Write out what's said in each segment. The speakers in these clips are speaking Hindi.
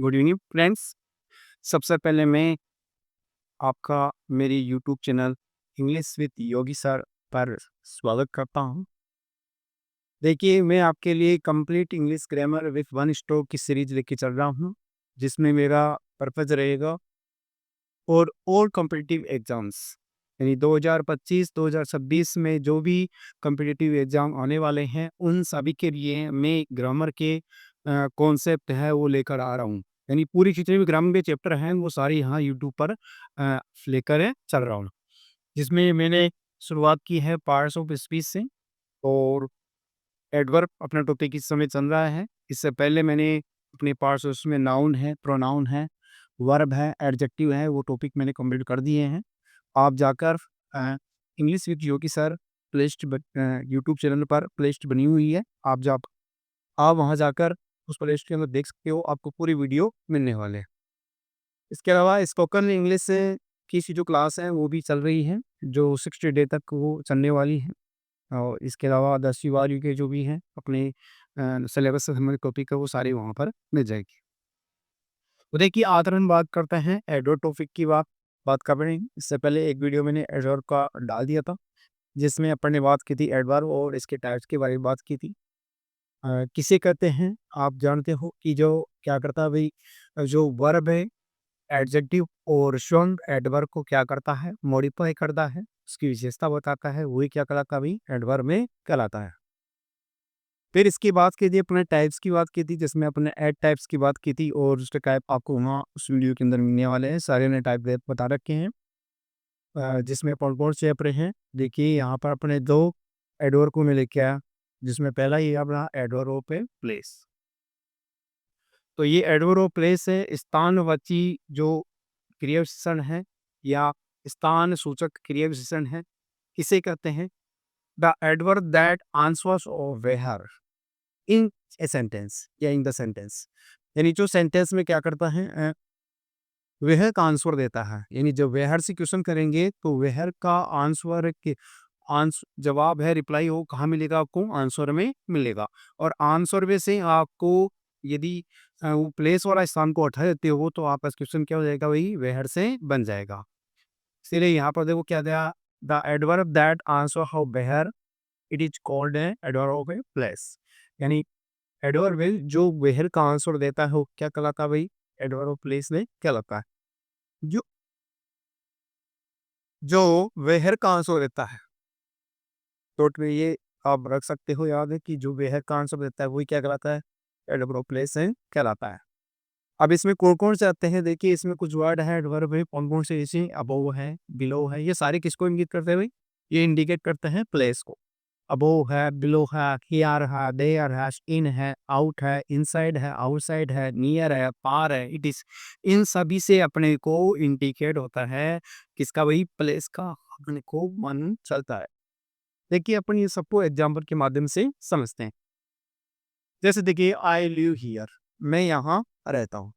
Good evening friends. सबसे पहले मैं आपका मेरी YouTube channel English with Yogi sir पर स्वागत करता हूं। देखिए, मैं आपके लिए complete English grammar with one stroke की सीरीज लेके चल रहा हूं, जिसमें मेरा पर्पज रहेगा और ऑल कॉम्पिटिटिव एग्जाम्स यानी 2025-2026 में जो भी कॉम्पिटिटिव एग्जाम आने वाले हैं उन सभी के लिए मैं ग्रामर के कॉन्सेप्ट है वो लेकर आ रहा हूँ। यानी पूरी जितने भी ग्रामर के चैप्टर हैं वो सारे यहाँ यूट्यूब पर लेकर चल रहा हूँ, जिसमें मैंने शुरुआत की है पार्ट्स ऑफ स्पीच से। और एडवर्ब अपना टॉपिक इस समय चल रहा है। इससे पहले मैंने अपने पार्ट्स उसमें नाउन है, प्रोनाउन है, वर्ब है, एडजेक्टिव है, वो टॉपिक मैंने कंप्लीट कर दिए हैं। आप जाकर English with Yogi sir YouTube channel पर प्लेलिस्ट बनी हुई है। आप वहाँ जाकर उस प्लेलिस्ट के अंदर देख सकते हो, आपको पूरी वीडियो मिलने वाले हैं। इसके अलावा स्पोकन इंग्लिश की सी जो क्लास है वो भी चल रही है, जो 60 डे तक वो चलने वाली है। और इसके अलावा 10वीं 12वीं के जो भी हैं अपने सिलेबस से संबंधित टॉपिक है वो सारी वहाँ पर मिल जाएगी। तो देखिए, आज हम बात करते हैं एडवर्ब टॉपिक की बात कर रहे हैं। इससे पहले एक वीडियो मैंने एडवर्ब का डाल दिया था, जिसमें अपन ने बात की थी एडवर्ब और इसके टाइप्स के बारे में बात की थी। किसे कहते हैं आप जानते हो कि जो क्या करता है भाई, जो वर्ब है, एडजेक्टिव और शब्द एडवर्ब को क्या करता है, मॉडिफाई करता है, उसकी विशेषता बताता है, वही क्या कहलाता है भाई, एडवर्ब में कहलाता है। फिर इसकी बात की थी, अपने टाइप्स की बात की थी, जिसमें अपने एड टाइप्स की बात की थी और उसके टाइप आपको वहाँ उस वीडियो के अंदर मिलने वाले हैं। सारे ने टाइप बता रखे हैं, जिसमें कौन-कौन से अपने हैं। देखिए, यहाँ पर अपने 2 एडवर्ब को मैं लेके आया, जिसमें पहला ये अपना एडवर्ब ऑफ ए प्लेस। तो ये एडवर्ब ऑफ प्लेस है, स्थानवाची जो क्रिया विशेषण है या स्थान सूचक क्रिया विशेषण है, इसे कहते हैं द एडवर्ब दैट आंसर्स और वेयर इन ए सेंटेंस या इन द सेंटेंस। यानी जो सेंटेंस में क्या करता है, वेयर का आंसर देता है। यानी जब वेयर से क्वेश्चन करेंगे तो वेयर का आंसर के जवाब है, रिप्लाई हो कहाँ मिलेगा आपको, आंसर में मिलेगा। और आंसर में से आपको यदि वो प्लेस वाला स्थान को हटा देते हो तो आपका क्वेश्चन क्या हो जाएगा भाई, वेयर से बन जाएगा। इसीलिए यहाँ पर देखो क्या दिया, the adverb that answer how where it is called a adverb of a place. यानी एडवर्ब में जो वेयर का आंसर देता है वो क्या कहलाता है भाई, एडवर्ब ऑफ प्लेस में कहलाता है। जो जो वेयर का आंसर देता है, शॉर्ट में ये आप रख सकते हो याद है कि जो वेयर का आंसर देता है वही क्या कहलाता है, एडवर्ब ऑफ प्लेस में कहलाता है। अब इसमें कौन-कौन से आते हैं, देखिए इसमें कुछ वर्ड है एडवर्ब में, कौन-कौन से, जैसे अबोव है, बिलो है, ये सारे किसको इंगित करते हैं भाई, ये इंडिकेट करते हैं प्लेस को। अबोव है, बिलो है, हियर है, देयर है, इन है, आउट है, इनसाइड है, आउटसाइड है, नियर है, फार है, इट इज, इन सभी से अपने को इंडिकेट होता है किसका भाई, प्लेस का अपने को मालूम चलता है। देखिए, अपन ये सबको एग्जाम्पल के माध्यम से समझते हैं। जैसे देखिए, आई लिव हियर, मैं यहाँ रहता हूँ।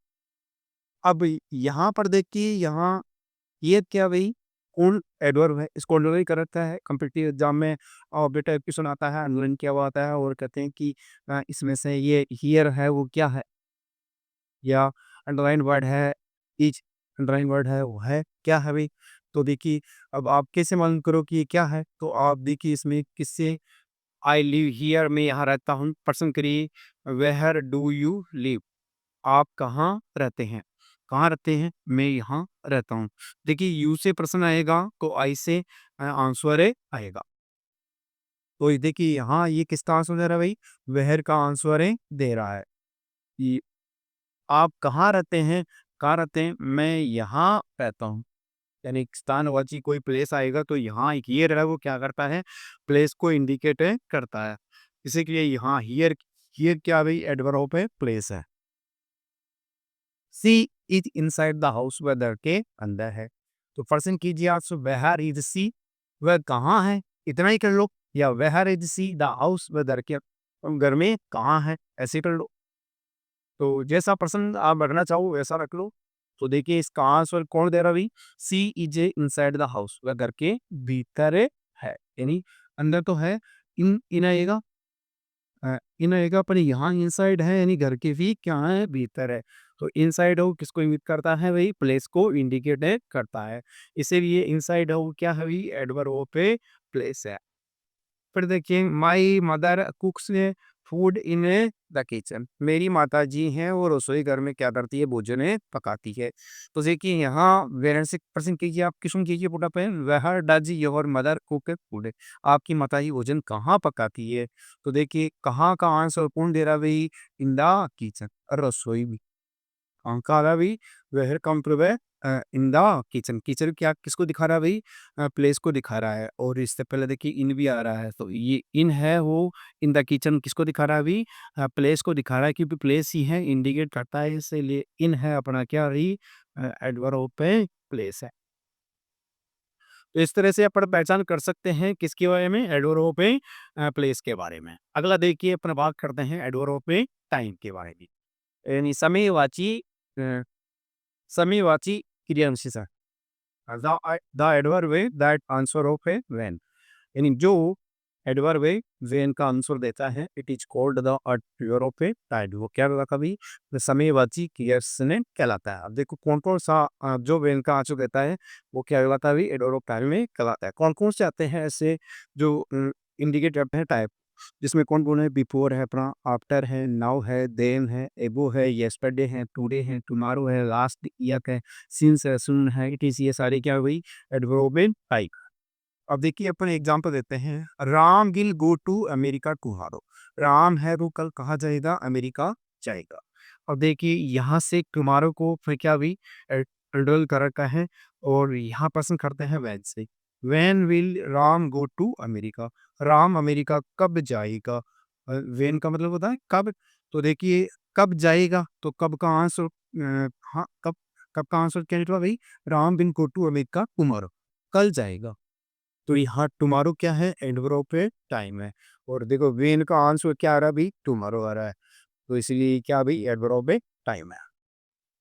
अब यहाँ पर देखिए, यहाँ ये क्या भई, कौन एडवर्ब है, इसको अंडरलाइन कर रखा है कॉम्पिटिटिव एग्जाम में। और बेटा एक क्वेश्चन आता है, अंडरलाइन किया हुआ आता है और कहते हैं कि इसमें से ये हियर है वो क्या है, या अंडरलाइन वर्ड है, ईच अंडरलाइन वर्ड है वो है क्या है भई। तो देखिए, अब आप कैसे मालूम करो कि ये क्या है, तो आप देखिए इसमें किससे, आई लिव हियर, मैं यहाँ रहता हूँ, प्रश्न करिए वेयर डू यू लिव, आप कहाँ रहते हैं? कहाँ रहते हैं? मैं यहाँ रहता हूँ। देखिए, यू से प्रश्न आएगा तो आई से आंसर आएगा। तो ये देखिए, यहाँ ये किसका आंसर दे रहा है भाई? वेयर का आंसर दे रहा है। ये आप कहाँ रहते हैं? कहाँ रहते हैं? मैं यहाँ रहता हूँ। यानी स्थानवाची कोई प्लेस आएगा तो यहाँ हियर है वो क्या करता है? प्लेस को इंडिकेट करता है। इसीलिए यहाँ हियर, हियर क्या भाई, एडवर्ब ऑफ ए प्लेस है। सी इज इनसाइड द हाउस, वह घर के अंदर है। तो प्रश्न कीजिए आप, वेयर इज सी, वह कहाँ है, इतना ही कर लो, या where is she the house, वह घर में कहाँ है, ऐसे कर लो। तो जैसा प्रश्न आप रखना चाहो वैसा रख लो। तो देखिए, इसका आंसर कौन दे रहा भाई, सी इज इनसाइड द हाउस, वह घर के भीतर है। यानी अंदर तो है, इन इन आएगा, इन रहेगा, पर यहाँ इनसाइड है यानी घर के भी क्या है, भीतर है। तो इनसाइड हो किसको इंगित करता है, वही प्लेस को इंडिकेट करता है। इसीलिए इनसाइड हो क्या है, वही एडवर्ब हो पे प्लेस है। फिर देखिए, my mother कुक्स food in the kitchen. मेरी माताजी हैं वो रसोई घर में क्या करती है, भोजन पकाती है। तो देखिए यहाँ वेरिएंट से प्रश्न कीजिए, आप किसमें कीजिए पुट अप है, where does your mother cook food. आपकी माताजी भोजन कहाँ पकाती है। तो देखिए कहाँ का आंसर कौन दे रहा है भाई, इन द किचन, रसोई में। अंकारा भी where come to way in the kitchen. Kitchen क्या किसको दिखा रहा है भाई, प्लेस को दिखा रहा है। और इससे पहले देखिए इन भी आ रहा है, तो ये इन है वो इन द किचन किसको दिखा रहा है भाई, प्लेस को दिखा रहा है, क्योंकि प्लेस ही है इंडिकेट करता है, इसलिए इन है अपना क्या रही, एडवर्ब पे प्लेस है। तो इस तरह से अपन पहचान कर सकते हैं किसके बारे में, एडवर्ब पे प्लेस के बारे में। अगला देखिए अपन बात करते हैं एडवर्ब पे टाइम के बारे में। यानी समयवाची समीवाची क्रियांशीचा the adverb way that answer of a when. यानी जो एडवर्ब है व्हेन का आंसर देता है, it is called the adverb of a time. वो क्या होगा कभी, समयवाची क्रियाशील कहलाता है। अब देखो कौन कौन सा जो व्हेन का आंसर देता है वो क्या कहलाता है, एडवर्ब ऑफ टाइम में कहलाता है। कौन कौन से आते हैं ऐसे जो इंडिकेट करते हैं टाइप, जिसमें कौन-कौन है, बिफोर है अपना, आफ्टर है, नाउ है, देन है, एगो है, यस्टरडे है, टुडे है, टुमारो है, लास्ट ईयर है, सिंस है, सून है, इट इज़, ये सारे क्या हुई, एडवर्ब इन टाइप। अब देखिए अपन एग्जांपल देते हैं, Ram will go to America tomorrow. Ram है वो कल कहाँ जाएगा, अमेरिका जाएगा। अब देखिए यहाँ से टुमारो को फिर क्या हुई, एडल कर रखा है, और यहाँ पसंद करते हैं वैन से। When will Ram go to America, Ram America कब जाएगा। वेन का मतलब होता है कब। तो देखिए कब जाएगा, तो कब का आंसर, हाँ कब, कब का आंसर क्या निकला भाई, Ram will go to America tomorrow, कल जाएगा। तो यहाँ टुमारो क्या है, एडवर्ब पे टाइम है। और देखो वेन का आंसर क्या आ रहा है भाई, टुमारो आ रहा है। तो इसलिए क्या भाई, एडवर्ब पे टाइम है।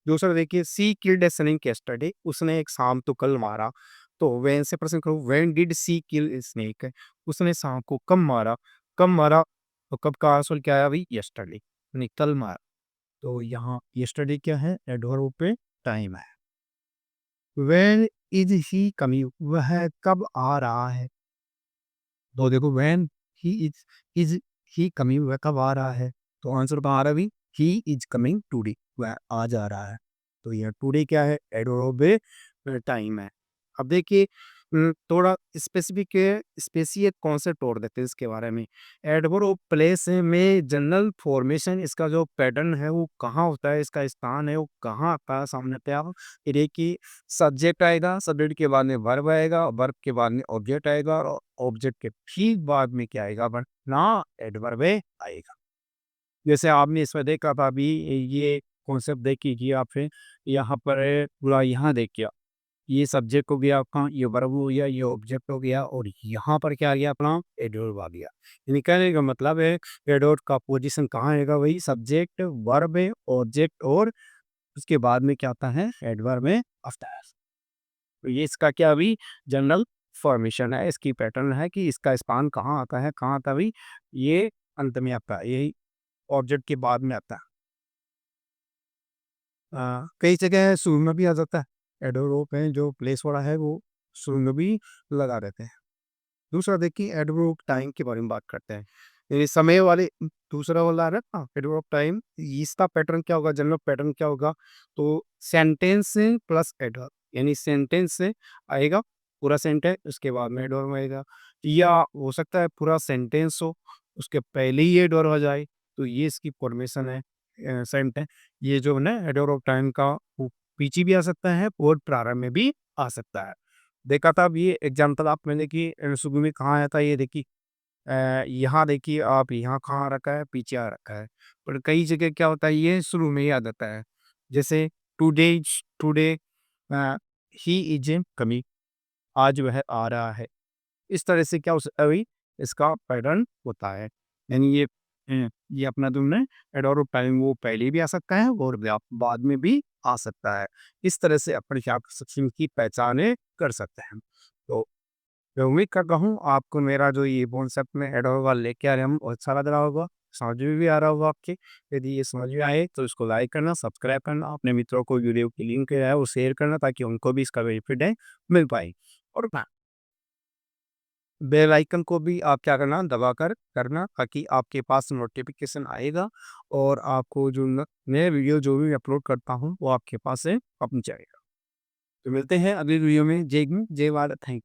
दूसरा देखिए, सी किल्ड ए स्नेक यस्टरडे, उसने एक सांप तो कल मारा। तो वेन से प्रश्न करो, when did she kill a snake, उसने सांप को कब मारा, कब मारा। तो कब का आंसर क्या आया भाई, यस्टरडे, यानी कल मारा। तो यहाँ यस्टरडे क्या है, एडवर्ब पे टाइम है। वेन इज ही कमिंग, वह कब आ रहा है। तो देखो when he is he coming, वह कब आ रहा है। तो आंसर कहाँ आ रहा है भाई, ही इज कमिंग टुडे, वह आज आ रहा है। तो यह टुडे क्या है, एडवर्ब टाइम है। अब देखिए थोड़ा स्पेसिफिक स्पेसिफिक कॉन्सेप्ट और देखते हैं इसके बारे में। एडवर्ब प्लेस में जनरल फॉर्मेशन, इसका जो पैटर्न है वो कहाँ होता है, इसका स्थान है वो कहाँ आता है सामने पे। आप ये देखिए, सब्जेक्ट आएगा, सब्जेक्ट के बाद में वर्ब आएगा, वर्ब के बाद में ऑब्जेक्ट आएगा, और ऑब्जेक्ट के ठीक बाद में क्या आएगा, वरना एडवर्ब आएगा। जैसे आपने इसमें देखा था अभी, ये कॉन्सेप्ट देखिए आप फिर, यहाँ पर पूरा यहाँ देखिए, ये सब्जेक्ट हो गया आपका, ये वर्ब हो गया, ये ऑब्जेक्ट हो गया, और यहाँ पर क्या आ गया अपना, एडवर्ब आ गया। यानी कहने का मतलब है एडवर्ब का पोजीशन कहाँ आएगा, वही सब्जेक्ट, वर्ब, ऑब्जेक्ट, और उसके बाद में क्या आता है, एडवर्ब में आफ्टर। तो ये इसका क्या अभी जनरल फॉर्मेशन है, इसकी पैटर्न है कि इसका स्पान कहाँ आता है, कहाँ आता है भाई, ये अंत में आता है, यही ऑब्जेक्ट के बाद में आता है। कई जगह शुरू में भी आ जाता है, एडवर्ब है जो प्लेस वाला है वो शुरू में भी लगा देते हैं। दूसरा देखिए, एडवर्ब टाइम के बारे में बात करते हैं। ये समय वाले दूसरा वाला है ना एडवर्ब टाइम, इसका पैटर्न क्या होगा, जनरल पैटर्न क्या होगा। तो सेंटेंस प्लस एडवर्ब, यानी सेंटेंस से आएगा पूरा सेंटेंस, उसके बाद में एडवर्ब आएगा। या हो सकता है पूरा सेंटेंस हो, उसके पहले ही एडवर्ब आ जाए। तो ये इसकी फॉर्मेशन है सेंटेंस। ये जो है ना एडवर्ब टाइम का, वो पीछे भी आ सकता है और प्रारंभ में भी आ सकता है। देखा था अब ये एग्जाम्पल आप मैंने कि शुरू में कहाँ आया था, ये देखिए यहाँ देखिए आप, यहाँ कहाँ रखा है, पीछे आ रखा है। पर कई जगह क्या होता है, ये शुरू में ही आ जाता है। जैसे today, today he is coming, आज वह आ रहा है। इस तरह से क्या अभी इसका पैटर्न होता है। यानी ये अपना तुमने एडवर्ब टाइम वो पहले भी आ सकता है और बाद में भी आ सकता है। इस तरह से अपने शब्द की पहचान कर सकते हैं। तो मैं उम्मीद करता हूँ आपको मेरा जो ये कॉन्सेप्ट में एडवर्ब वाला लेके आ रहे हम, अच्छा लग रहा होगा। समझ में भी आ रहा होगा आपके। यदि ये समझ में आए तो इसको लाइक करना, सब्सक्राइब करना, अपने मित्रों को वीडियो की लिंक जो है वो शेयर करना ताकि उनको भी इसका बेनिफिट है मिल पाए। और हाँ, बेल आइकन को भी आप क्या करना दबाकर करना ताकि आपके पास नोटिफिकेशन आएगा और आपको जो नए वीडियो जो भी अपलोड करता हूँ वो आपके पास से पहुंच जाएगा। तो मिलते हैं अगली वीडियो में। जय हिंद, जय भारत, थैंक